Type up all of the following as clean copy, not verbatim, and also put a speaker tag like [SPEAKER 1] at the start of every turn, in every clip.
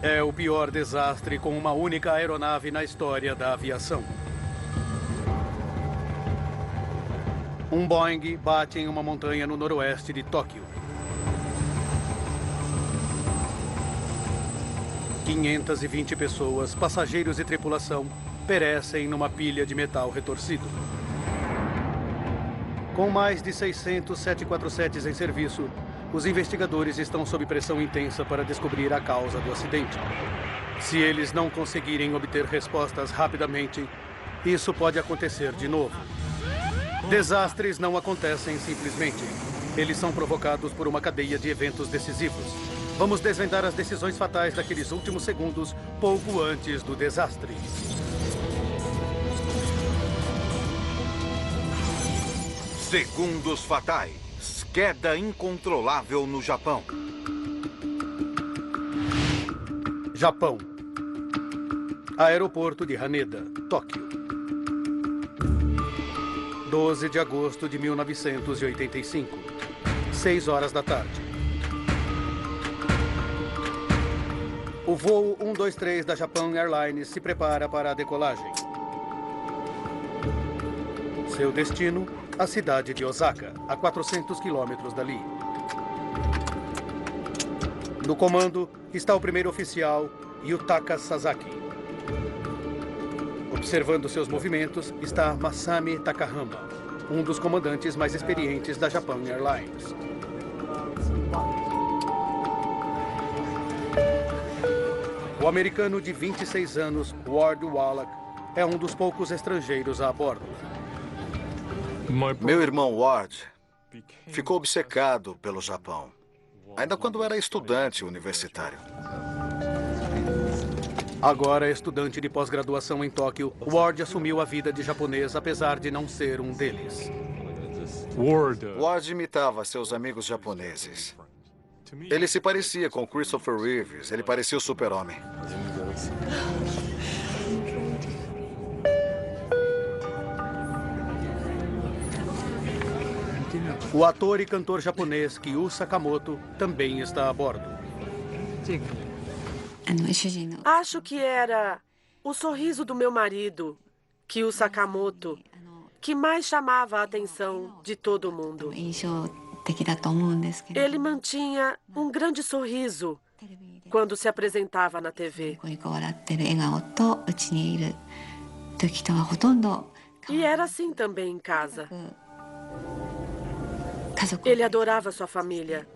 [SPEAKER 1] É o pior desastre com uma única aeronave na história da aviação. Um Boeing bate em uma montanha no noroeste de Tóquio. 520 pessoas, passageiros e tripulação, perecem numa pilha de metal retorcido. Com mais de 600 747s em serviço, os investigadores estão sob pressão intensa para descobrir a causa do acidente. Se eles não conseguirem obter respostas rapidamente, isso pode acontecer de novo. Desastres não acontecem simplesmente. Eles são provocados por uma cadeia de eventos decisivos. Vamos desvendar as decisões fatais daqueles últimos segundos, pouco antes do desastre.
[SPEAKER 2] Segundos fatais. Queda incontrolável no Japão.
[SPEAKER 1] Japão. Aeroporto de Haneda, Tóquio. 12 de agosto de 1985. 6 horas da tarde. O voo 123 da Japan Airlines se prepara para a decolagem. Seu destino, a cidade de Osaka, a 400 quilômetros dali. No comando está o primeiro oficial, Yutaka Sasaki. Observando seus movimentos está Masami Takahama, um dos comandantes mais experientes da Japan Airlines. O americano de 26 anos, Ward Wallach, é um dos poucos estrangeiros a bordo.
[SPEAKER 2] Meu irmão Ward ficou obcecado pelo Japão, ainda quando era estudante universitário.
[SPEAKER 1] Agora estudante de pós-graduação em Tóquio, Ward assumiu a vida de japonês apesar de não ser um deles.
[SPEAKER 2] Ward imitava seus amigos japoneses. Ele se parecia com Christopher Reeves, ele parecia o super-homem.
[SPEAKER 1] O ator e cantor japonês Kyu Sakamoto também está a bordo.
[SPEAKER 3] Acho que era o sorriso do meu marido, Kyu Sakamoto, que mais chamava a atenção de todo mundo. Ele mantinha um grande sorriso quando se apresentava na TV. E era assim também em casa. Ele adorava sua família.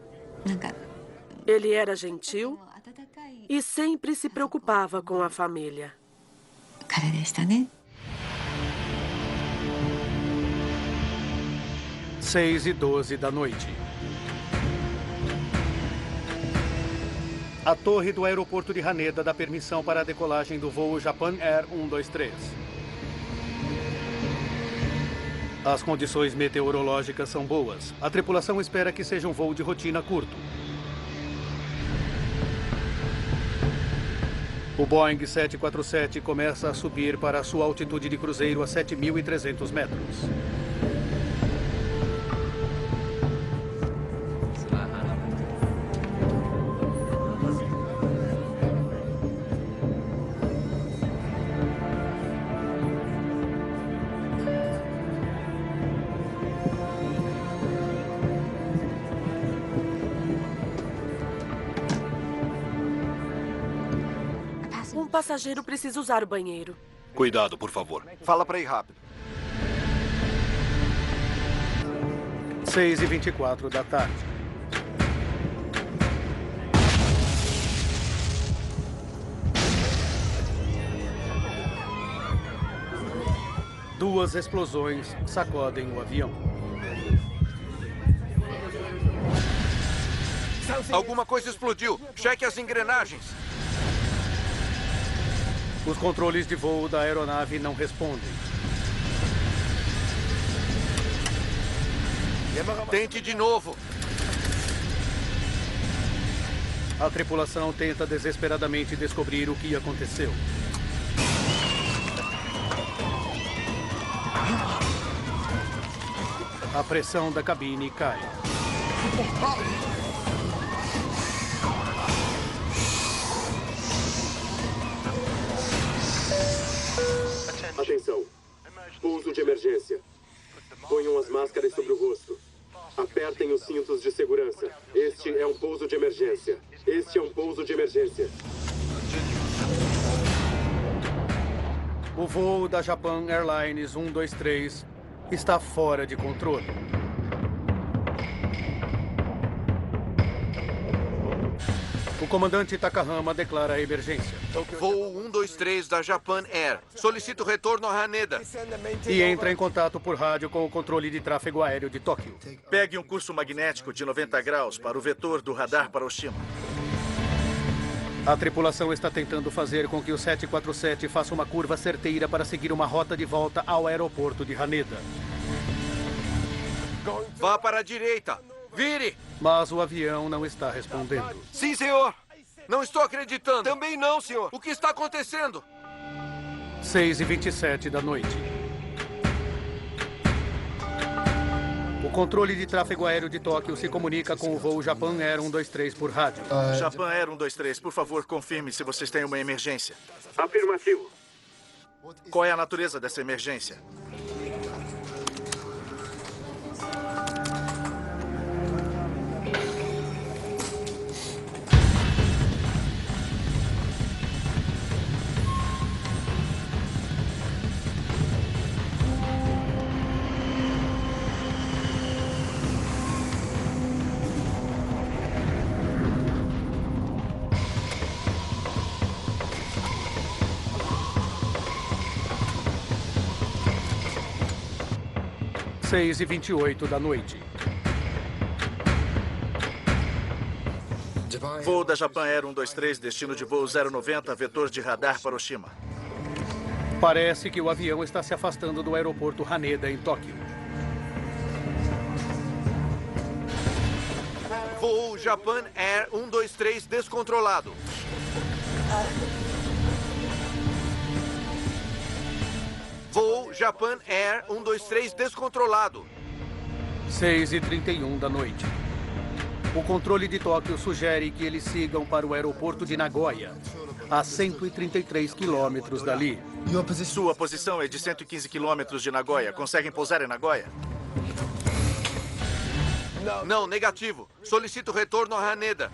[SPEAKER 3] Ele era gentil e sempre se preocupava com a família.
[SPEAKER 1] 6h12 da noite. A torre do aeroporto de Haneda dá permissão para a decolagem do voo Japan Air 123. As condições meteorológicas são boas. A tripulação espera que seja um voo de rotina curto. O Boeing 747 começa a subir para a sua altitude de cruzeiro a 7.300 metros.
[SPEAKER 3] Um passageiro precisa usar o banheiro.
[SPEAKER 4] Cuidado, por favor.
[SPEAKER 2] Fala para ir rápido.
[SPEAKER 1] 6h24 da tarde. Duas explosões sacodem o avião.
[SPEAKER 2] Alguma coisa explodiu. Cheque as engrenagens.
[SPEAKER 1] Os controles de voo da aeronave não respondem.
[SPEAKER 2] Tente de novo.
[SPEAKER 1] A tripulação tenta desesperadamente descobrir o que aconteceu. A pressão da cabine cai.
[SPEAKER 4] emergência. Ponham as máscaras sobre o rosto. Apertem os cintos de segurança. Este é um pouso de emergência. Este é um pouso de emergência.
[SPEAKER 1] O voo da Japan Airlines 123 está fora de controle. O comandante Takahama declara a emergência.
[SPEAKER 5] Voo 123 da Japan Air. Solicito retorno a Haneda.
[SPEAKER 1] E entra em contato por rádio com o controle de tráfego aéreo de Tóquio.
[SPEAKER 6] Pegue um curso magnético de 90 graus para o vetor do radar para Oshima.
[SPEAKER 1] A tripulação está tentando fazer com que o 747 faça uma curva certeira para seguir uma rota de volta ao aeroporto de Haneda.
[SPEAKER 5] Vá para a direita. Vire!
[SPEAKER 1] Mas o avião não está respondendo.
[SPEAKER 5] Sim, senhor. Não estou acreditando.
[SPEAKER 7] Também não, senhor.
[SPEAKER 5] O que está acontecendo?
[SPEAKER 1] 6h27 da noite. O controle de tráfego aéreo de Tóquio se comunica com o voo Japan Air 123 por rádio.
[SPEAKER 6] Japan Air 123, por favor, confirme se vocês têm uma emergência.
[SPEAKER 4] Afirmativo.
[SPEAKER 6] Qual é a natureza dessa emergência?
[SPEAKER 1] Seis e 28 da noite.
[SPEAKER 6] Voo da Japan Air 123, destino de voo 090, vetor de radar para Oshima.
[SPEAKER 1] Parece que o avião está se afastando do aeroporto Haneda, em Tóquio.
[SPEAKER 5] Voo Japan Air 123 descontrolado. Voo Japan Air 123 descontrolado.
[SPEAKER 1] 6h31 da noite. O controle de Tóquio sugere que eles sigam para o aeroporto de Nagoya, a 133 quilômetros dali.
[SPEAKER 6] Sua posição é de 115 quilômetros de Nagoya. Conseguem pousar em Nagoya?
[SPEAKER 5] Não, negativo. Solicito retorno a Haneda.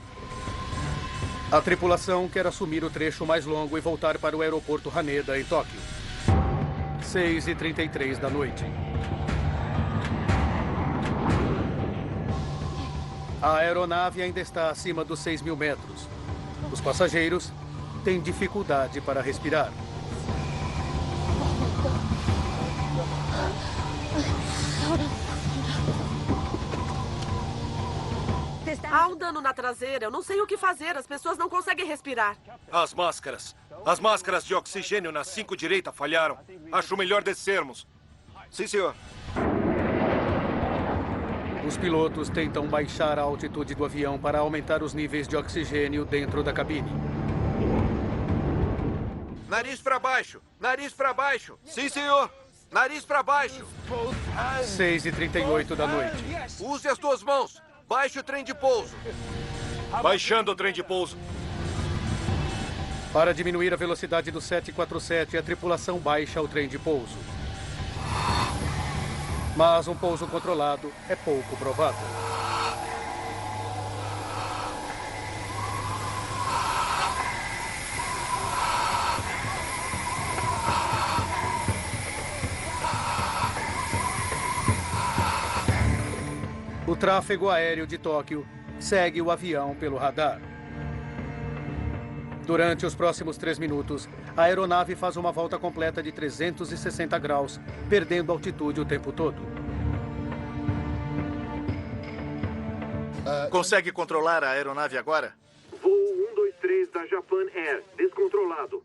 [SPEAKER 1] A tripulação quer assumir o trecho mais longo e voltar para o aeroporto Haneda, em Tóquio. 6h33 da noite. A aeronave ainda está acima dos 6.000 metros. Os passageiros têm dificuldade para respirar.
[SPEAKER 3] Há um dano na traseira. Eu não sei o que fazer. As pessoas não conseguem respirar.
[SPEAKER 7] As máscaras. As máscaras de oxigênio na 5 direita falharam. Acho melhor descermos.
[SPEAKER 2] Sim, senhor.
[SPEAKER 1] Os pilotos tentam baixar a altitude do avião para aumentar os níveis de oxigênio dentro da cabine.
[SPEAKER 5] Nariz para baixo. Nariz para baixo.
[SPEAKER 7] Sim, senhor.
[SPEAKER 5] Nariz para baixo.
[SPEAKER 1] 6h38 da noite.
[SPEAKER 5] Use as duas mãos. Baixe o trem de pouso.
[SPEAKER 7] Baixando o trem de pouso.
[SPEAKER 1] Para diminuir a velocidade do 747, a tripulação baixa o trem de pouso. Mas um pouso controlado é pouco provável. O tráfego aéreo de Tóquio segue o avião pelo radar. Durante os próximos 3 minutos, a aeronave faz uma volta completa de 360 graus, perdendo altitude o tempo todo.
[SPEAKER 6] Consegue controlar a aeronave agora?
[SPEAKER 4] Voo 123 da Japan Air, descontrolado.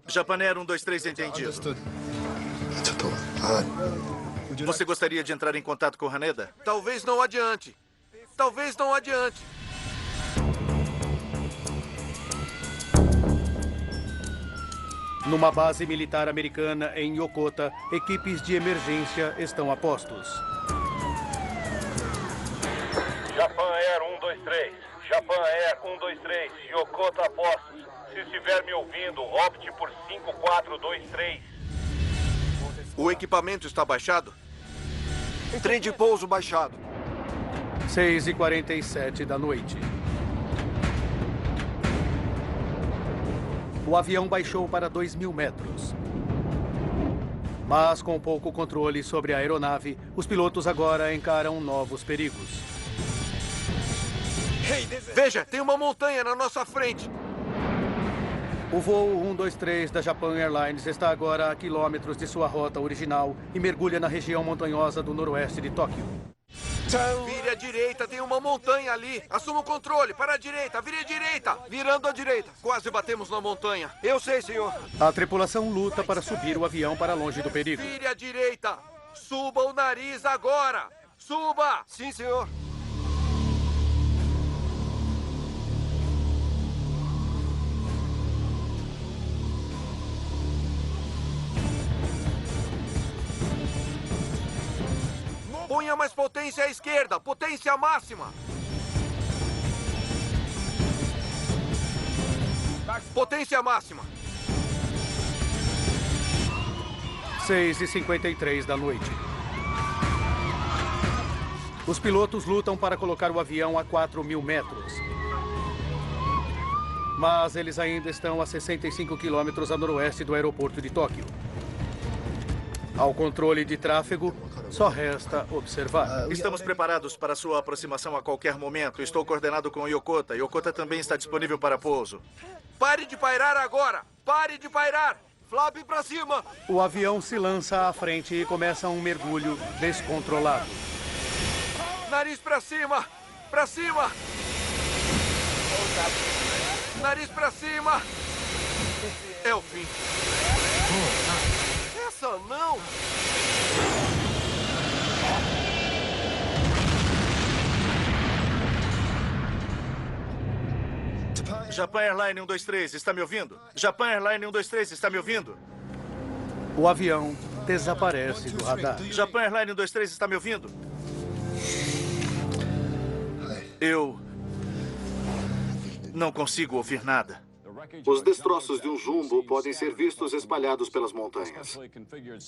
[SPEAKER 6] Japan Air 123, entendido. Você gostaria de entrar em contato com Haneda?
[SPEAKER 5] Talvez não adiante. Talvez não adiante.
[SPEAKER 1] Numa base militar americana em Yokota, equipes de emergência estão a postos.
[SPEAKER 8] Japan Air 123. Japan Air 123. Yokota a postos. Se estiver me ouvindo, opte por 5423.
[SPEAKER 5] O equipamento está baixado?
[SPEAKER 9] Trem de pouso baixado.
[SPEAKER 1] 6h47 da noite. O avião baixou para 2.000 metros. Mas com pouco controle sobre a aeronave, os pilotos agora encaram novos perigos.
[SPEAKER 5] Veja, tem uma montanha na nossa frente.
[SPEAKER 1] O voo 123 da Japan Airlines está agora a quilômetros de sua rota original e mergulha na região montanhosa do noroeste de Tóquio.
[SPEAKER 5] Vire à direita, tem uma montanha ali. Assuma o controle, para a direita, vire à direita.
[SPEAKER 9] Virando à direita.
[SPEAKER 5] Quase batemos na montanha.
[SPEAKER 9] Eu sei, senhor.
[SPEAKER 1] A tripulação luta para subir o avião para longe do perigo.
[SPEAKER 5] Vire à direita. Suba o nariz agora. Suba.
[SPEAKER 9] Sim, senhor.
[SPEAKER 5] Ponha mais potência à esquerda. Potência máxima. Potência máxima.
[SPEAKER 1] 6h53 da noite. Os pilotos lutam para colocar o avião a 4.000 metros. Mas eles ainda estão a 65 quilômetros a noroeste do aeroporto de Tóquio. Ao controle de tráfego, só resta observar.
[SPEAKER 6] Estamos preparados para sua aproximação a qualquer momento. Estou coordenado com Yokota. Yokota também está disponível para pouso.
[SPEAKER 5] Pare de pairar agora! Pare de pairar!
[SPEAKER 9] Flap para cima!
[SPEAKER 1] O avião se lança à frente e começa um mergulho descontrolado.
[SPEAKER 5] Nariz para cima! Para cima! Nariz para cima! É o fim.
[SPEAKER 9] Essa não!
[SPEAKER 6] Japan Airline 123, está me ouvindo? Japan Airline 123, está me ouvindo?
[SPEAKER 1] O avião desaparece do radar.
[SPEAKER 6] Japan Airline 123, está me ouvindo? Eu não consigo ouvir nada.
[SPEAKER 2] Os destroços de um jumbo podem ser vistos espalhados pelas montanhas.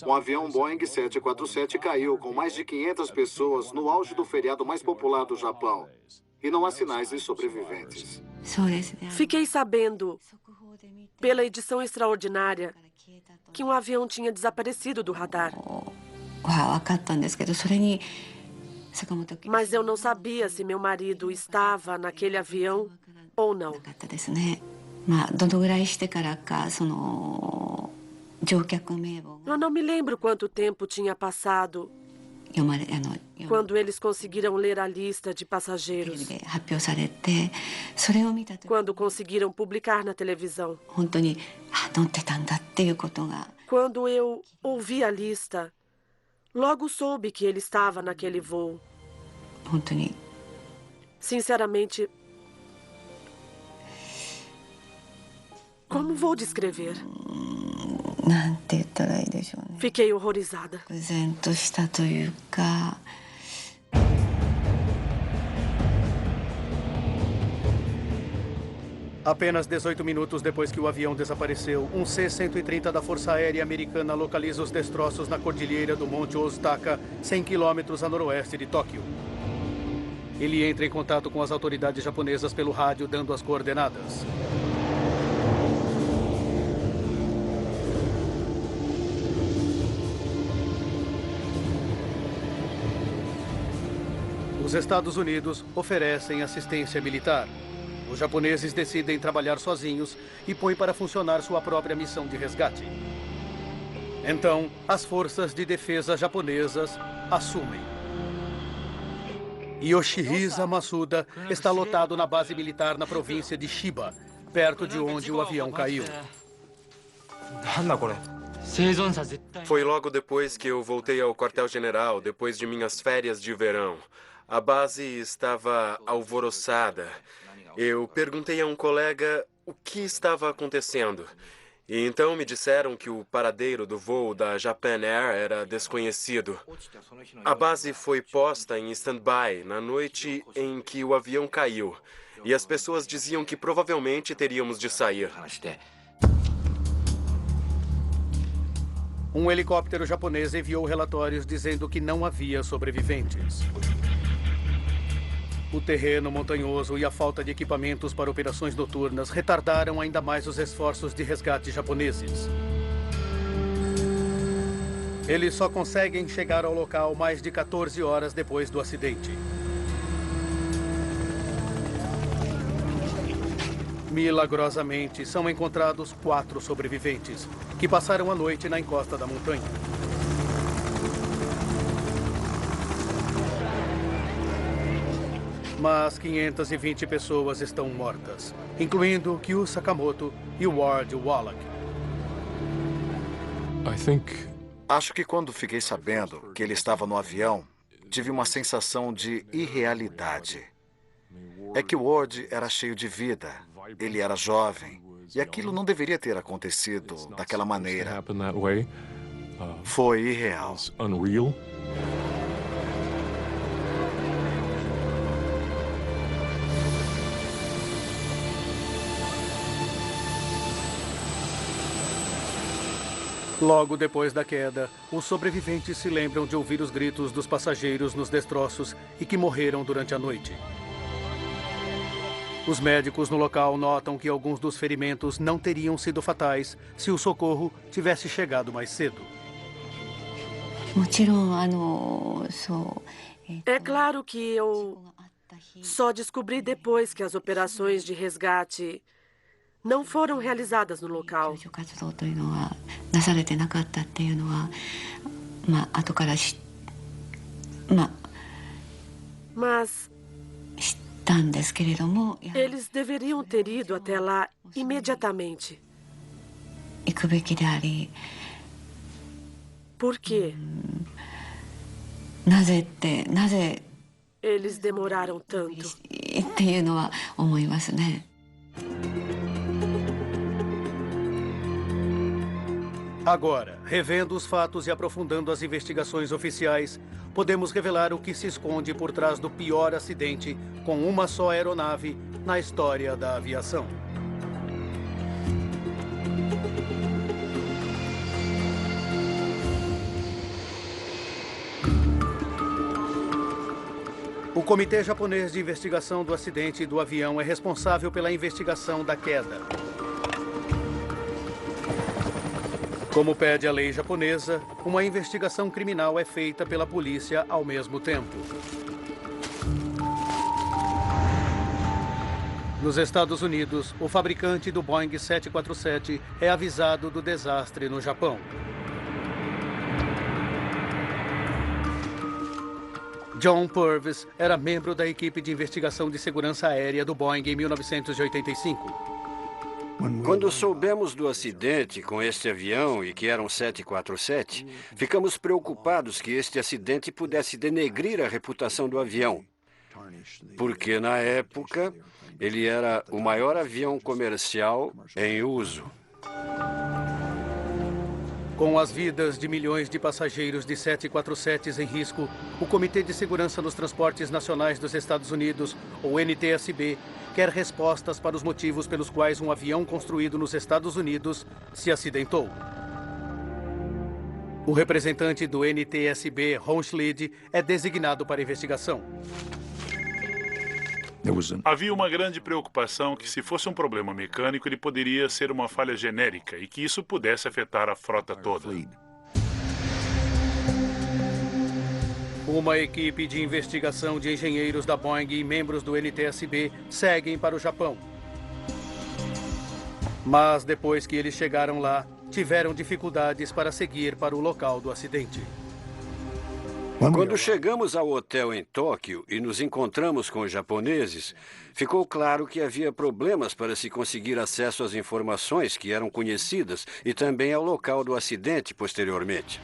[SPEAKER 2] Um avião Boeing 747 caiu com mais de 500 pessoas no auge do feriado mais popular do Japão. E não há sinais de sobreviventes.
[SPEAKER 3] Fiquei sabendo, pela edição extraordinária, que um avião tinha desaparecido do radar. Mas eu não sabia se meu marido estava naquele avião ou não. Eu não me lembro quanto tempo tinha passado quando eles conseguiram ler a lista de passageiros. Quando conseguiram publicar na televisão. Quando eu ouvi a lista, logo soube que ele estava naquele voo. Sinceramente, como vou descrever? Fiquei horrorizada.
[SPEAKER 1] Apenas 18 minutos depois que o avião desapareceu, um C-130 da Força Aérea Americana localiza os destroços na cordilheira do Monte Ozutaka, 100 quilômetros a noroeste de Tóquio. Ele entra em contato com as autoridades japonesas pelo rádio, dando as coordenadas. Os Estados Unidos oferecem assistência militar. Os japoneses decidem trabalhar sozinhos e põem para funcionar sua própria missão de resgate. Então, as forças de defesa japonesas assumem. Yoshihisa Masuda está lotado na base militar na província de Chiba, perto de onde o avião caiu.
[SPEAKER 10] Foi logo depois que eu voltei ao quartel-general, depois de minhas férias de verão. A base estava alvoroçada. Eu perguntei a um colega o que estava acontecendo. E então me disseram que o paradeiro do voo da Japan Air era desconhecido. A base foi posta em stand-by na noite em que o avião caiu. E as pessoas diziam que provavelmente teríamos de sair.
[SPEAKER 1] um helicóptero japonês enviou relatórios dizendo que não havia sobreviventes. O terreno montanhoso e a falta de equipamentos para operações noturnas retardaram ainda mais os esforços de resgate japoneses. Eles só conseguem chegar ao local mais de 14 horas depois do acidente. Milagrosamente, são encontrados 4 sobreviventes, que passaram a noite na encosta da montanha. Mas 520 pessoas estão mortas, incluindo Kyu Sakamoto e Ward Wallach.
[SPEAKER 2] Acho que quando fiquei sabendo que ele estava no avião, tive uma sensação de irrealidade. É que o Ward era cheio de vida, ele era jovem, e aquilo não deveria ter acontecido daquela maneira. Foi irreal.
[SPEAKER 1] Logo depois da queda, os sobreviventes se lembram de ouvir os gritos dos passageiros nos destroços e que morreram durante a noite. Os médicos no local notam que alguns dos ferimentos não teriam sido fatais se o socorro tivesse chegado mais cedo.
[SPEAKER 3] É claro que eu só descobri depois que as operações de resgate não foram realizadas no local. Mas eles deveriam ter ido até lá imediatamente. Por quê? Eles demoraram tanto.
[SPEAKER 1] Agora, revendo os fatos e aprofundando as investigações oficiais, podemos revelar o que se esconde por trás do pior acidente com uma só aeronave na história da aviação. O Comitê Japonês de Investigação do Acidente do Avião é responsável pela investigação da queda. Como pede a lei japonesa, uma investigação criminal é feita pela polícia ao mesmo tempo. Nos Estados Unidos, o fabricante do Boeing 747 é avisado do desastre no Japão. John Purvis era membro da equipe de investigação de segurança aérea do Boeing em 1985.
[SPEAKER 11] Quando soubemos do acidente com este avião e que era um 747, ficamos preocupados que este acidente pudesse denegrir a reputação do avião. Porque, na época, ele era o maior avião comercial em uso.
[SPEAKER 1] Com as vidas de milhões de passageiros de 747s em risco, o Comitê de Segurança nos Transportes Nacionais dos Estados Unidos, ou NTSB, quer respostas para os motivos pelos quais um avião construído nos Estados Unidos se acidentou. O representante do NTSB, Ron Schlid, é designado para a investigação.
[SPEAKER 12] Havia uma grande preocupação que, se fosse um problema mecânico, ele poderia ser uma falha genérica e que isso pudesse afetar a frota toda.
[SPEAKER 1] Uma equipe de investigação de engenheiros da Boeing e membros do NTSB seguem para o Japão. Mas depois que eles chegaram lá, tiveram dificuldades para seguir para o local do acidente.
[SPEAKER 11] Quando chegamos ao hotel em Tóquio e nos encontramos com os japoneses, ficou claro que havia problemas para se conseguir acesso às informações que eram conhecidas e também ao local do acidente posteriormente.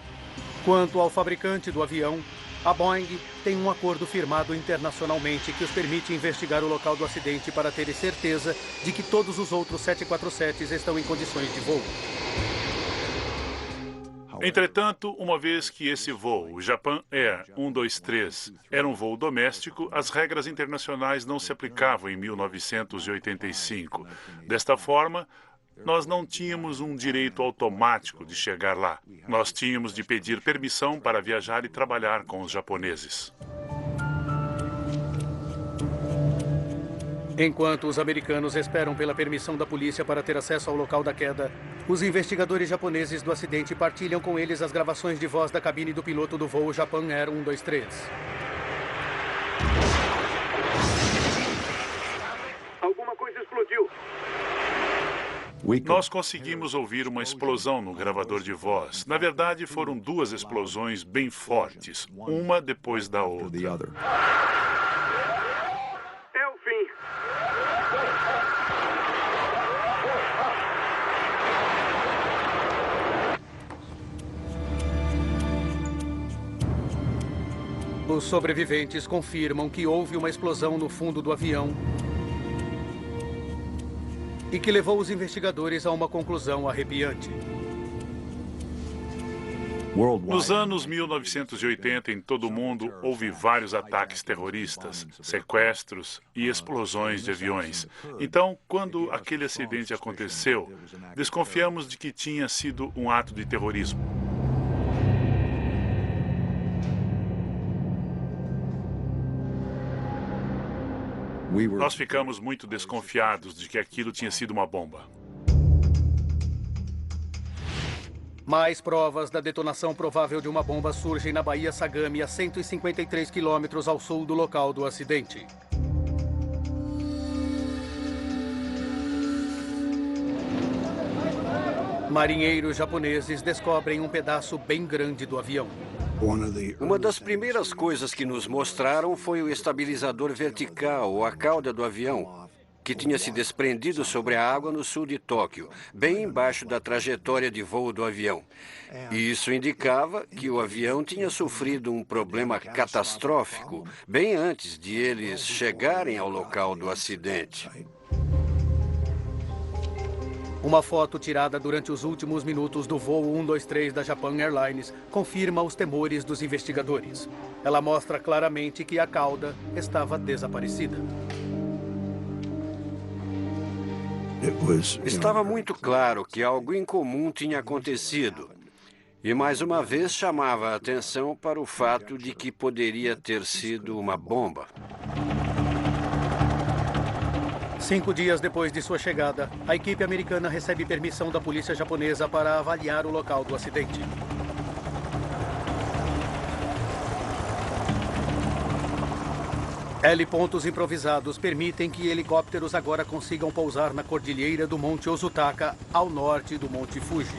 [SPEAKER 1] Quanto ao fabricante do avião, a Boeing tem um acordo firmado internacionalmente que os permite investigar o local do acidente para ter certeza de que todos os outros 747s estão em condições de voo.
[SPEAKER 12] Entretanto, uma vez que esse voo, o Japan Air 123, era um voo doméstico, as regras internacionais não se aplicavam em 1985. Desta forma, Nós não tínhamos um direito automático de chegar lá. Nós tínhamos de pedir permissão para viajar e trabalhar com os japoneses.
[SPEAKER 1] Enquanto os americanos esperam pela permissão da polícia para ter acesso ao local da queda, os investigadores japoneses do acidente partilham com eles as gravações de voz da cabine do piloto do voo Japan Air 123.
[SPEAKER 8] Alguma coisa explodiu.
[SPEAKER 12] Nós conseguimos ouvir uma explosão no gravador de voz. Na verdade, foram duas explosões bem fortes, uma depois da outra.
[SPEAKER 8] É o fim.
[SPEAKER 1] Os sobreviventes confirmam que houve uma explosão no fundo do avião e que levou os investigadores a uma conclusão arrepiante.
[SPEAKER 12] Nos anos 1980, em todo o mundo, houve vários ataques terroristas, sequestros e explosões de aviões. Então, quando aquele acidente aconteceu, desconfiamos de que tinha sido um ato de terrorismo. Nós ficamos muito desconfiados de que aquilo tinha sido uma bomba.
[SPEAKER 1] Mais provas da detonação provável de uma bomba surgem na Baía Sagami, a 153 quilômetros ao sul do local do acidente. Marinheiros japoneses descobrem um pedaço bem grande do avião.
[SPEAKER 11] Uma das primeiras coisas que nos mostraram foi o estabilizador vertical, ou a cauda do avião, que tinha se desprendido sobre a água no sul de Tóquio, bem embaixo da trajetória de voo do avião. E isso indicava que o avião tinha sofrido um problema catastrófico bem antes de eles chegarem ao local do acidente.
[SPEAKER 1] Uma foto tirada durante os últimos minutos do voo 123 da Japan Airlines confirma os temores dos investigadores. Ela mostra claramente que a cauda estava desaparecida.
[SPEAKER 11] Estava muito claro que algo incomum tinha acontecido. E mais uma vez chamava a atenção para o fato de que poderia ter sido uma bomba.
[SPEAKER 1] 5 dias depois de sua chegada, a equipe americana recebe permissão da polícia japonesa para avaliar o local do acidente. Helipontos improvisados permitem que helicópteros agora consigam pousar na cordilheira do Monte Ozutaka, ao norte do Monte Fuji.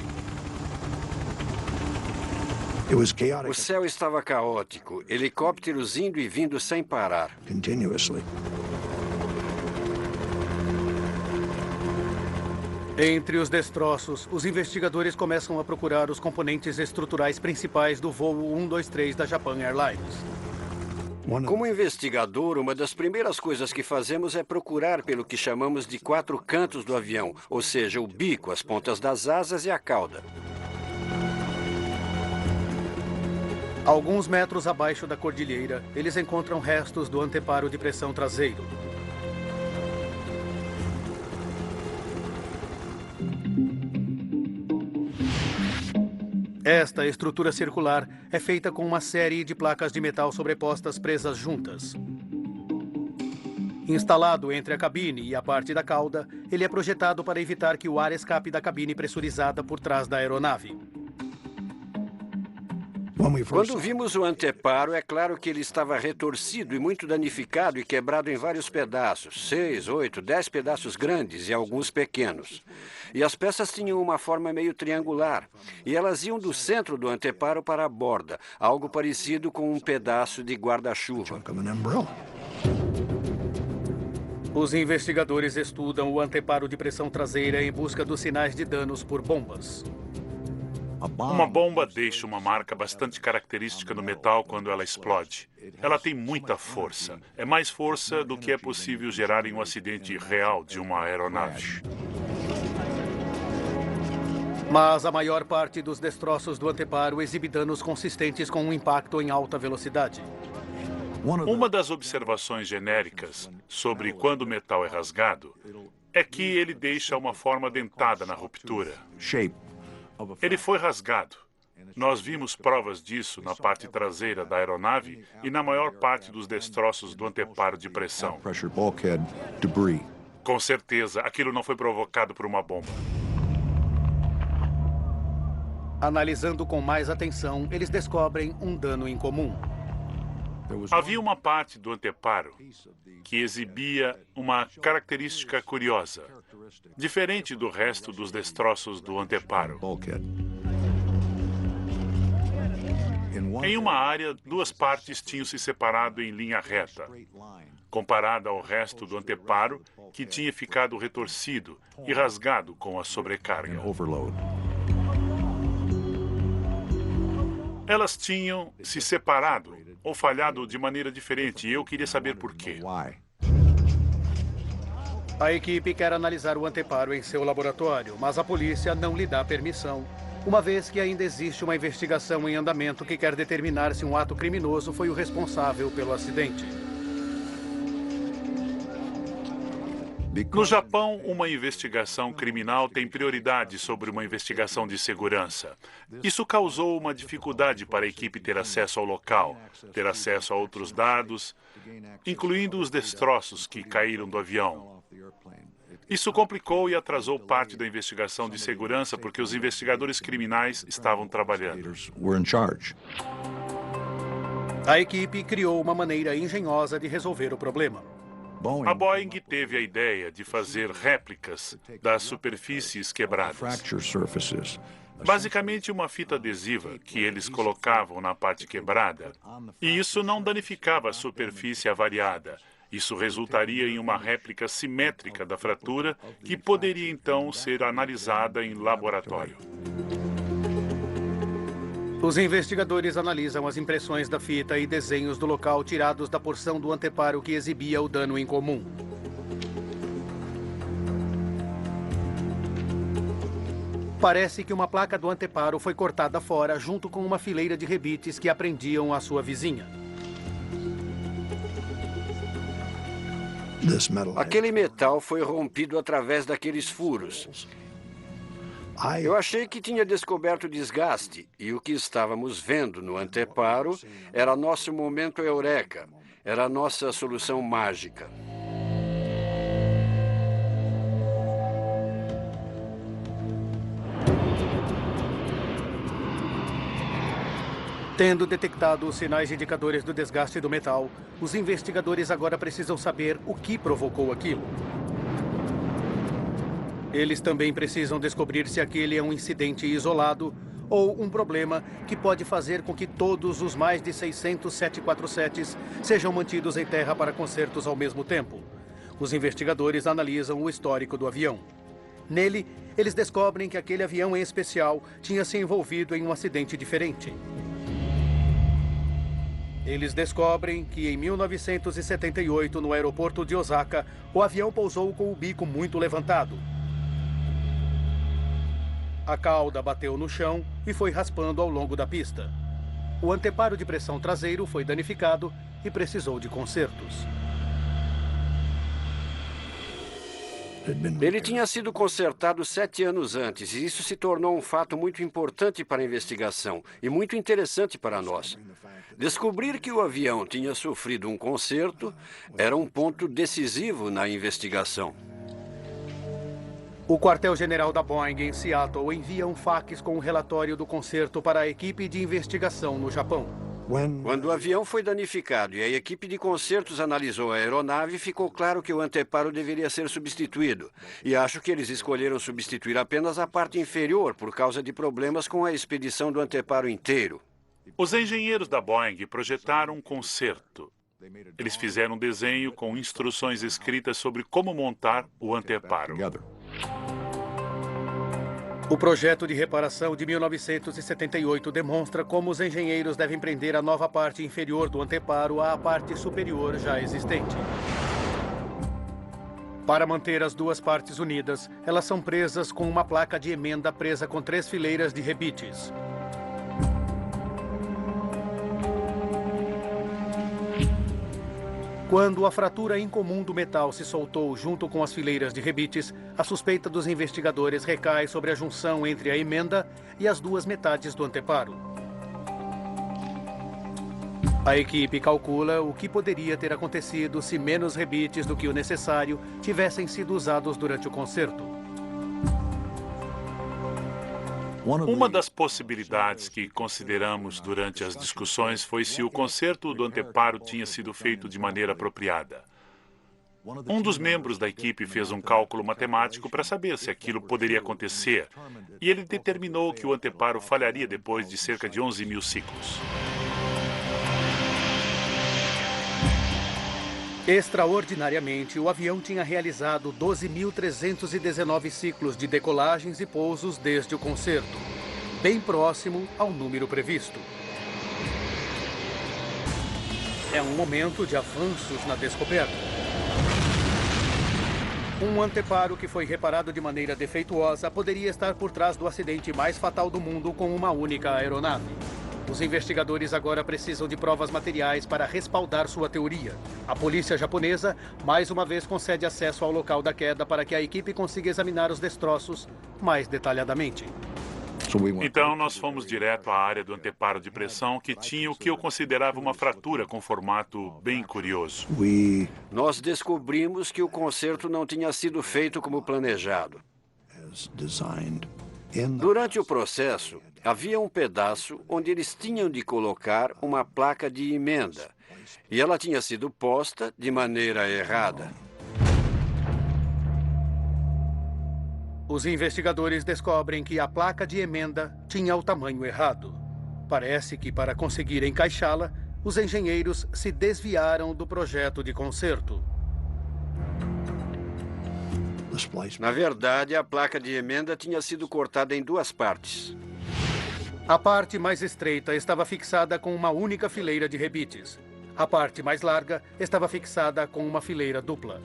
[SPEAKER 11] O céu estava caótico, helicópteros indo e vindo sem parar.
[SPEAKER 1] Entre os destroços, os investigadores começam a procurar os componentes estruturais principais do voo 123 da Japan Airlines.
[SPEAKER 11] Como investigador, uma das primeiras coisas que fazemos é procurar pelo que chamamos de 4 cantos do avião, ou seja, o bico, as pontas das asas e a cauda.
[SPEAKER 1] Alguns metros abaixo da cordilheira, eles encontram restos do anteparo de pressão traseiro. Esta estrutura circular é feita com uma série de placas de metal sobrepostas presas juntas. Instalado entre a cabine e a parte da cauda, ele é projetado para evitar que o ar escape da cabine pressurizada por trás da aeronave.
[SPEAKER 11] Quando vimos o anteparo, é claro que ele estava retorcido e muito danificado e quebrado em vários pedaços, 6, 8, 10 pedaços grandes e alguns pequenos. E as peças tinham uma forma meio triangular, e elas iam do centro do anteparo para a borda, algo parecido com um pedaço de guarda-chuva.
[SPEAKER 1] Os investigadores estudam o anteparo de pressão traseira em busca dos sinais de danos por bombas.
[SPEAKER 12] Uma bomba deixa uma marca bastante característica no metal quando ela explode. Ela tem muita força. É mais força do que é possível gerar em um acidente real de uma aeronave.
[SPEAKER 1] Mas a maior parte dos destroços do anteparo exibe danos consistentes com um impacto em alta velocidade.
[SPEAKER 12] Uma das observações genéricas sobre quando o metal é rasgado é que ele deixa uma forma dentada na ruptura. Ele foi rasgado. Nós vimos provas disso na parte traseira da aeronave e na maior parte dos destroços do anteparo de pressão. Com certeza, aquilo não foi provocado por uma bomba.
[SPEAKER 1] Analisando com mais atenção, eles descobrem um dano incomum.
[SPEAKER 12] Havia uma parte do anteparo que exibia uma característica curiosa, diferente do resto dos destroços do anteparo. Em uma área, duas partes tinham se separado em linha reta, comparada ao resto do anteparo, que tinha ficado retorcido e rasgado com a sobrecarga. Elas tinham se separado ou falhado de maneira diferente, e eu queria saber por quê.
[SPEAKER 1] A equipe quer analisar o anteparo em seu laboratório, mas a polícia não lhe dá permissão, uma vez que ainda existe uma investigação em andamento que quer determinar se um ato criminoso foi o responsável pelo acidente.
[SPEAKER 12] No Japão, uma investigação criminal tem prioridade sobre uma investigação de segurança. Isso causou uma dificuldade para a equipe ter acesso ao local, ter acesso a outros dados, incluindo os destroços que caíram do avião. Isso complicou e atrasou parte da investigação de segurança porque os investigadores criminais estavam trabalhando.
[SPEAKER 1] A equipe criou uma maneira engenhosa de resolver o problema.
[SPEAKER 12] A Boeing teve a ideia de fazer réplicas das superfícies quebradas. Basicamente uma fita adesiva que eles colocavam na parte quebrada. E isso não danificava a superfície avariada. Isso resultaria em uma réplica simétrica da fratura que poderia então ser analisada em laboratório.
[SPEAKER 1] Os investigadores analisam as impressões da fita e desenhos do local tirados da porção do anteparo que exibia o dano incomum. Parece que uma placa do anteparo foi cortada fora junto com uma fileira de rebites que aprendiam a sua vizinha.
[SPEAKER 11] Aquele metal foi rompido através daqueles furos. Eu achei que tinha descoberto desgaste, e o que estávamos vendo no anteparo era nosso momento eureka, era a nossa solução mágica.
[SPEAKER 1] Tendo detectado os sinais indicadores do desgaste do metal, os investigadores agora precisam saber o que provocou aquilo. Eles também precisam descobrir se aquele é um incidente isolado ou um problema que pode fazer com que todos os mais de 600 747s sejam mantidos em terra para consertos ao mesmo tempo. Os investigadores analisam o histórico do avião. Nele, eles descobrem que aquele avião em especial tinha se envolvido em um acidente diferente. Eles descobrem que em 1978, no aeroporto de Osaka, o avião pousou com o bico muito levantado. A cauda bateu no chão e foi raspando ao longo da pista. O anteparo de pressão traseiro foi danificado e precisou de consertos.
[SPEAKER 11] Ele tinha sido consertado 7 anos antes, e isso se tornou um fato muito importante para a investigação e muito interessante para nós. Descobrir que o avião tinha sofrido um conserto era um ponto decisivo na investigação.
[SPEAKER 1] O quartel-general da Boeing em Seattle envia um fax com o relatório do conserto para a equipe de investigação no Japão.
[SPEAKER 11] Quando o avião foi danificado e a equipe de consertos analisou a aeronave, ficou claro que o anteparo deveria ser substituído. E acho que eles escolheram substituir apenas a parte inferior por causa de problemas com a expedição do anteparo inteiro.
[SPEAKER 12] Os engenheiros da Boeing projetaram um conserto. Eles fizeram um desenho com instruções escritas sobre como montar o anteparo.
[SPEAKER 1] O projeto de reparação de 1978 demonstra como os engenheiros devem prender a nova parte inferior do anteparo à parte superior já existente. Para manter as duas partes unidas, elas são presas com uma placa de emenda presa com 3 fileiras de rebites. Quando a fratura incomum do metal se soltou junto com as fileiras de rebites, a suspeita dos investigadores recai sobre a junção entre a emenda e as duas metades do anteparo. A equipe calcula o que poderia ter acontecido se menos rebites do que o necessário tivessem sido usados durante o concerto.
[SPEAKER 12] Uma das possibilidades que consideramos durante as discussões foi se o conserto do anteparo tinha sido feito de maneira apropriada. Um dos membros da equipe fez um cálculo matemático para saber se aquilo poderia acontecer, e ele determinou que o anteparo falharia depois de cerca de 11 mil ciclos.
[SPEAKER 1] Extraordinariamente, o avião tinha realizado 12.319 ciclos de decolagens e pousos desde o concerto, bem próximo ao número previsto. É um momento de avanços na descoberta. Um anteparo que foi reparado de maneira defeituosa poderia estar por trás do acidente mais fatal do mundo com uma única aeronave. Os investigadores agora precisam de provas materiais para respaldar sua teoria. A polícia japonesa, mais uma vez, concede acesso ao local da queda para que a equipe consiga examinar os destroços mais detalhadamente.
[SPEAKER 12] Então, nós fomos direto à área do anteparo de pressão, que tinha o que eu considerava uma fratura com formato bem curioso.
[SPEAKER 11] Nós descobrimos que o conserto não tinha sido feito como planejado. Durante o processo, havia um pedaço onde eles tinham de colocar uma placa de emenda, e ela tinha sido posta de maneira errada.
[SPEAKER 1] Os investigadores descobrem que a placa de emenda tinha o tamanho errado. Parece que, para conseguir encaixá-la, os engenheiros se desviaram do projeto de conserto.
[SPEAKER 11] Na verdade, a placa de emenda tinha sido cortada em duas partes.
[SPEAKER 1] A parte mais estreita estava fixada com uma única fileira de rebites. A parte mais larga estava fixada com uma fileira dupla.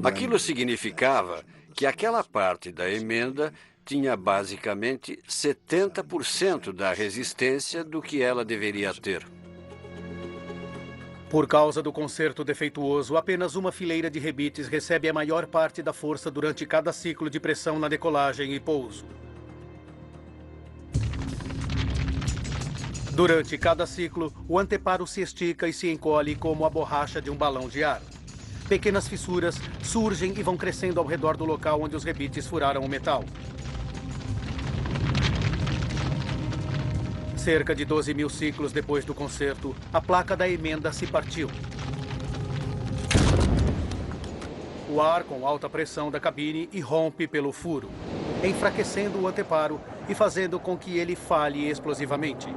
[SPEAKER 11] Aquilo significava que aquela parte da emenda tinha basicamente 70% da resistência do que ela deveria ter.
[SPEAKER 1] Por causa do conserto defeituoso, apenas uma fileira de rebites recebe a maior parte da força durante cada ciclo de pressão na decolagem e pouso. Durante cada ciclo, o anteparo se estica e se encolhe como a borracha de um balão de ar. Pequenas fissuras surgem e vão crescendo ao redor do local onde os rebites furaram o metal. Cerca de 12 mil ciclos depois do concerto, a placa da emenda se partiu. O ar com alta pressão da cabine irrompe pelo furo, enfraquecendo o anteparo e fazendo com que ele falhe explosivamente.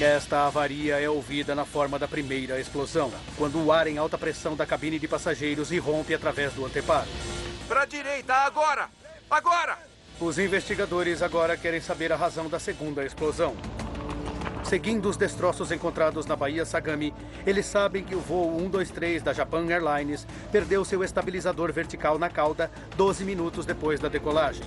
[SPEAKER 1] Esta avaria é ouvida na forma da primeira explosão, quando o ar em alta pressão da cabine de passageiros irrompe através do anteparo.
[SPEAKER 5] Para a direita, agora! Agora!
[SPEAKER 1] Os investigadores agora querem saber a razão da segunda explosão. Seguindo os destroços encontrados na Baía Sagami, eles sabem que o voo 123 da Japan Airlines perdeu seu estabilizador vertical na cauda 12 minutos depois da decolagem.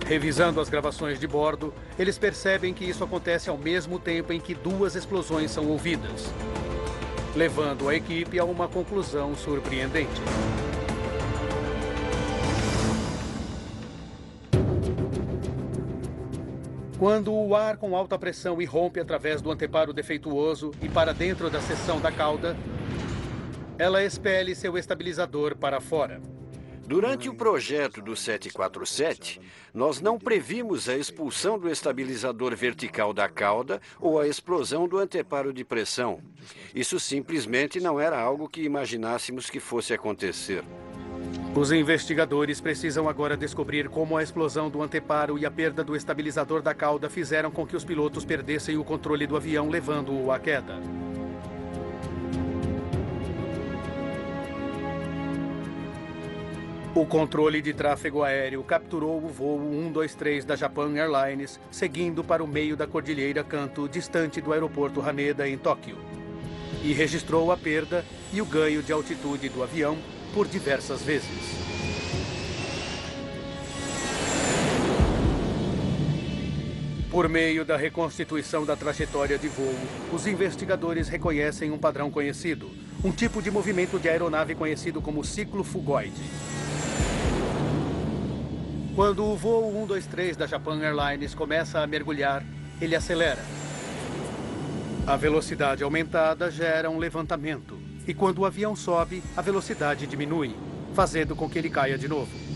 [SPEAKER 1] Revisando as gravações de bordo, eles percebem que isso acontece ao mesmo tempo em que duas explosões são ouvidas, levando a equipe a uma conclusão surpreendente. Quando o ar com alta pressão irrompe através do anteparo defeituoso e para dentro da seção da cauda, ela expele seu estabilizador para fora.
[SPEAKER 11] Durante o projeto do 747, nós não previmos a expulsão do estabilizador vertical da cauda ou a explosão do anteparo de pressão. Isso simplesmente não era algo que imaginássemos que fosse acontecer.
[SPEAKER 1] Os investigadores precisam agora descobrir como a explosão do anteparo e a perda do estabilizador da cauda fizeram com que os pilotos perdessem o controle do avião, levando-o à queda. O controle de tráfego aéreo capturou o voo 123 da Japan Airlines, seguindo para o meio da Cordilheira Kanto, distante do aeroporto Haneda, em Tóquio, e registrou a perda e o ganho de altitude do avião por diversas vezes. Por meio da reconstituição da trajetória de voo, os investigadores reconhecem um padrão conhecido, um tipo de movimento de aeronave conhecido como ciclo fugoide. Quando o voo 123 da Japan Airlines começa a mergulhar, ele acelera. A velocidade aumentada gera um levantamento, e quando o avião sobe, a velocidade diminui, fazendo com que ele caia de novo.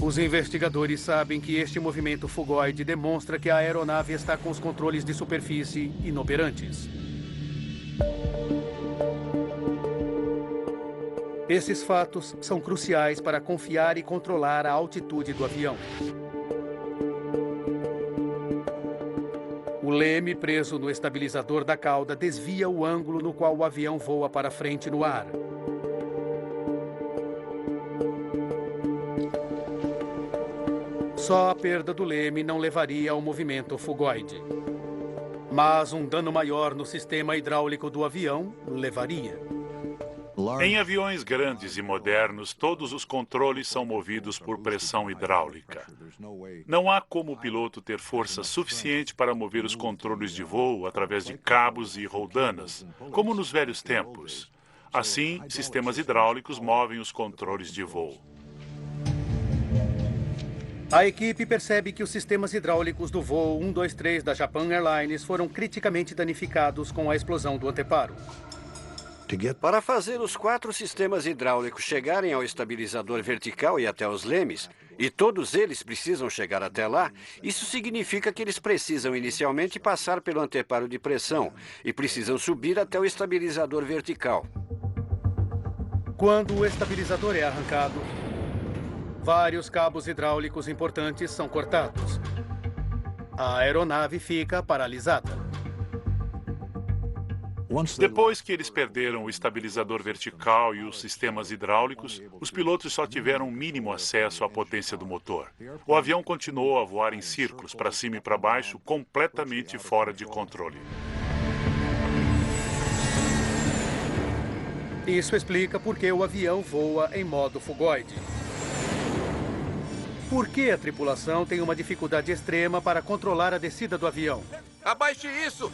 [SPEAKER 1] Os investigadores sabem que este movimento fugoide demonstra que a aeronave está com os controles de superfície inoperantes. Esses fatos são cruciais para confiar e controlar a altitude do avião. O leme preso no estabilizador da cauda desvia o ângulo no qual o avião voa para frente no ar. Só a perda do leme não levaria ao movimento fugoide. Mas um dano maior no sistema hidráulico do avião levaria.
[SPEAKER 12] Em aviões grandes e modernos, todos os controles são movidos por pressão hidráulica. Não há como o piloto ter força suficiente para mover os controles de voo através de cabos e roldanas, como nos velhos tempos. Assim, sistemas hidráulicos movem os controles de voo.
[SPEAKER 1] A equipe percebe que os sistemas hidráulicos do voo 123 da Japan Airlines foram criticamente danificados com a explosão do anteparo.
[SPEAKER 11] Para fazer os 4 sistemas hidráulicos chegarem ao estabilizador vertical e até os lemes, e todos eles precisam chegar até lá, isso significa que eles precisam inicialmente passar pelo anteparo de pressão e precisam subir até o estabilizador vertical.
[SPEAKER 1] Quando o estabilizador é arrancado, vários cabos hidráulicos importantes são cortados. A aeronave fica paralisada.
[SPEAKER 12] Depois que eles perderam o estabilizador vertical e os sistemas hidráulicos, os pilotos só tiveram um mínimo acesso à potência do motor. O avião continuou a voar em círculos, para cima e para baixo, completamente fora de controle.
[SPEAKER 1] Isso explica por que o avião voa em modo fugoide. Por que a tripulação tem uma dificuldade extrema para controlar a descida do avião?
[SPEAKER 5] Abaixe isso!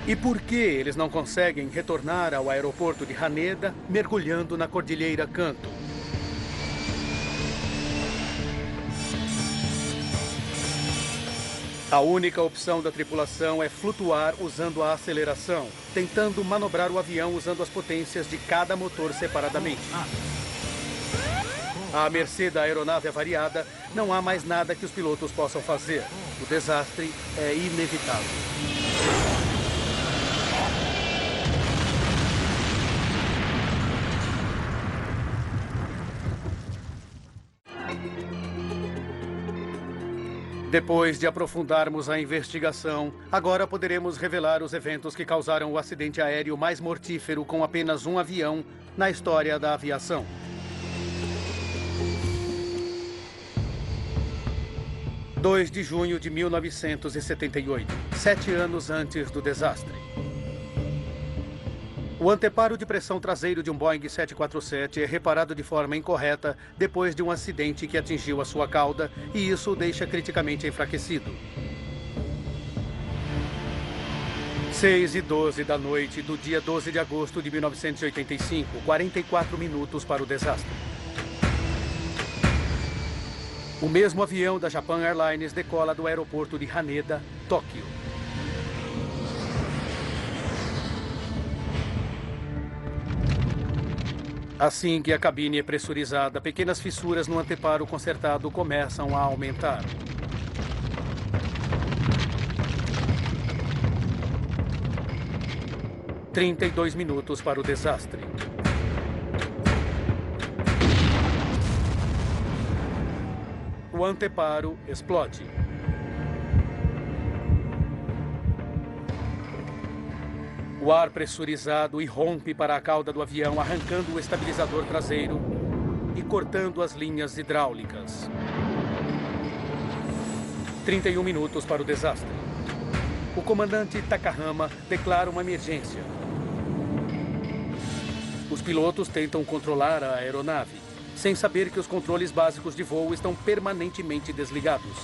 [SPEAKER 1] E por que eles não conseguem retornar ao aeroporto de Haneda mergulhando na Cordilheira Kanto? A única opção da tripulação é flutuar usando a aceleração, tentando manobrar o avião usando as potências de cada motor separadamente. À mercê da aeronave avariada, não há mais nada que os pilotos possam fazer. O desastre é inevitável. Depois de aprofundarmos a investigação, agora poderemos revelar os eventos que causaram o acidente aéreo mais mortífero com apenas um avião na história da aviação. – 2 de junho de 1978, 7 anos antes do desastre. O anteparo de pressão traseiro de um Boeing 747 é reparado de forma incorreta depois de um acidente que atingiu a sua cauda e isso o deixa criticamente enfraquecido. 6:12 da noite do dia 12 de agosto de 1985, 44 minutos para o desastre. O mesmo avião da Japan Airlines decola do aeroporto de Haneda, Tóquio. Assim que a cabine é pressurizada, pequenas fissuras no anteparo consertado começam a aumentar. – 32 minutos para o desastre. O anteparo explode. O ar pressurizado irrompe para a cauda do avião, arrancando o estabilizador traseiro e cortando as linhas hidráulicas. 31 minutos para o desastre. O comandante Takahama declara uma emergência. Os pilotos tentam controlar a aeronave. sem saber que os controles básicos de voo estão permanentemente desligados.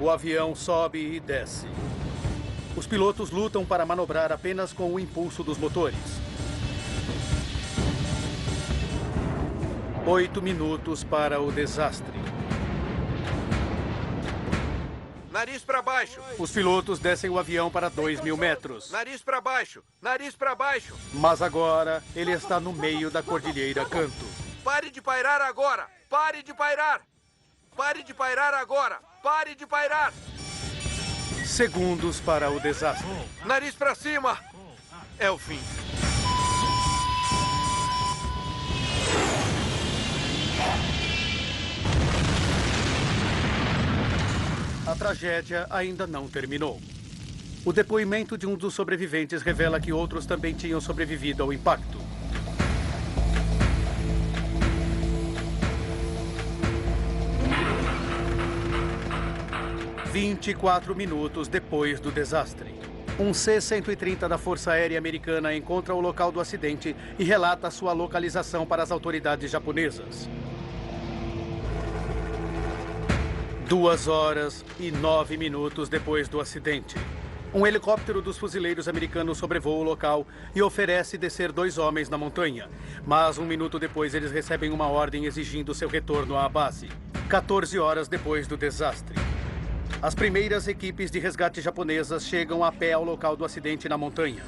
[SPEAKER 1] O avião sobe e desce. Os pilotos lutam para manobrar apenas com o impulso dos motores. 8 minutos para o desastre.
[SPEAKER 5] Nariz para baixo.
[SPEAKER 1] Os pilotos descem o avião para 2.000 metros.
[SPEAKER 5] Nariz para baixo. Nariz para baixo.
[SPEAKER 1] Mas agora ele está no meio da Cordilheira Canto.
[SPEAKER 5] Pare de pairar agora. Pare de pairar. Pare de pairar agora. Pare de pairar.
[SPEAKER 1] Segundos para o desastre.
[SPEAKER 5] Nariz para cima. É o fim.
[SPEAKER 1] A tragédia ainda não terminou. O depoimento de um dos sobreviventes revela que outros também tinham sobrevivido ao impacto. – 24 minutos depois do desastre. Um C-130 da Força Aérea Americana encontra o local do acidente e relata sua localização para as autoridades japonesas. 2 horas e 9 minutos depois do acidente, um helicóptero dos fuzileiros americanos sobrevoa o local e oferece descer 2 homens na montanha. Mas 1 minuto depois eles recebem uma ordem exigindo seu retorno à base. 14 horas depois do desastre. As primeiras equipes de resgate japonesas chegam a pé ao local do acidente na montanha.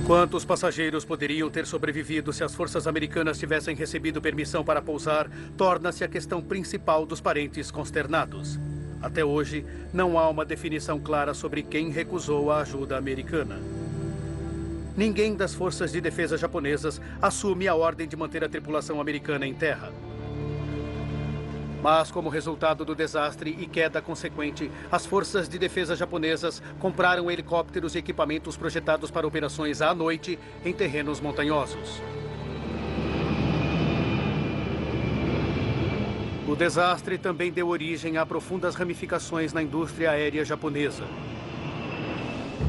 [SPEAKER 1] Quantos passageiros poderiam ter sobrevivido se as forças americanas tivessem recebido permissão para pousar, torna-se a questão principal dos parentes consternados. Até hoje, não há uma definição clara sobre quem recusou a ajuda americana. Ninguém das forças de defesa japonesas assume a ordem de manter a tripulação americana em terra. Mas, como resultado do desastre e queda consequente, as forças de defesa japonesas compraram helicópteros e equipamentos projetados para operações à noite em terrenos montanhosos. O desastre também deu origem a profundas ramificações na indústria aérea japonesa.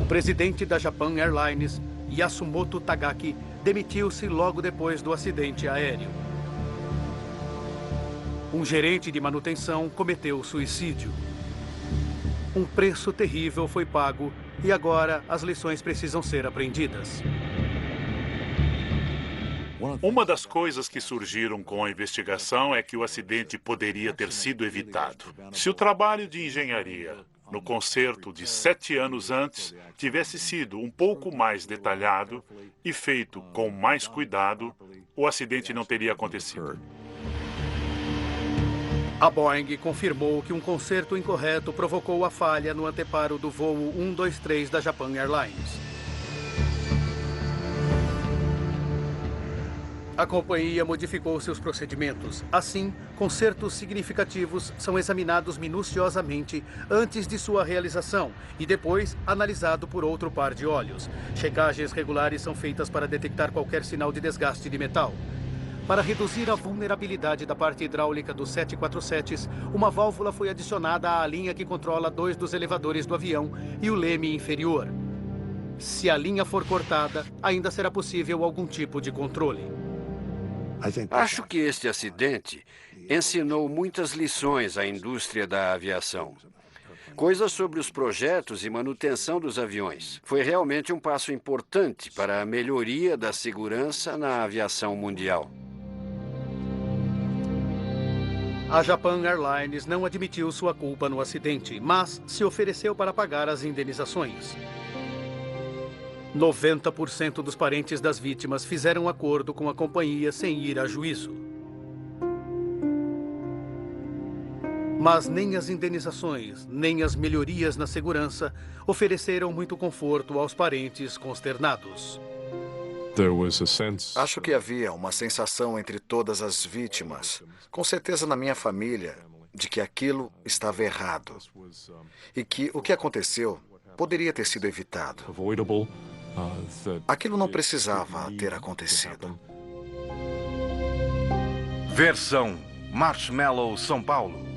[SPEAKER 1] O presidente da Japan Airlines, Yasumoto Tagaki, demitiu-se logo depois do acidente aéreo. Um gerente de manutenção cometeu suicídio. Um preço terrível foi pago e agora as lições precisam ser aprendidas.
[SPEAKER 12] Uma das coisas que surgiram com a investigação é que o acidente poderia ter sido evitado. Se o trabalho de engenharia no concerto de 7 anos antes tivesse sido um pouco mais detalhado e feito com mais cuidado, o acidente não teria acontecido.
[SPEAKER 1] A Boeing confirmou que um conserto incorreto provocou a falha no anteparo do voo 123 da Japan Airlines. A companhia modificou seus procedimentos. Assim, consertos significativos são examinados minuciosamente antes de sua realização e depois analisado por outro par de olhos. Checagens regulares são feitas para detectar qualquer sinal de desgaste de metal. Para reduzir a vulnerabilidade da parte hidráulica dos 747s, uma válvula foi adicionada à linha que controla 2 dos elevadores do avião e o leme inferior. Se a linha for cortada, ainda será possível algum tipo de controle.
[SPEAKER 11] Acho que este acidente ensinou muitas lições à indústria da aviação. Coisas sobre os projetos e manutenção dos aviões. Foi realmente um passo importante para a melhoria da segurança na aviação mundial.
[SPEAKER 1] A Japan Airlines não admitiu sua culpa no acidente, mas se ofereceu para pagar as indenizações. 90% dos parentes das vítimas fizeram acordo com a companhia sem ir a juízo. Mas nem as indenizações, nem as melhorias na segurança ofereceram muito conforto aos parentes consternados.
[SPEAKER 2] Acho que havia uma sensação entre todas as vítimas, com certeza na minha família, de que aquilo estava errado e que o que aconteceu poderia ter sido evitado. Aquilo não precisava ter acontecido.
[SPEAKER 13] Versão Marshmallow São Paulo.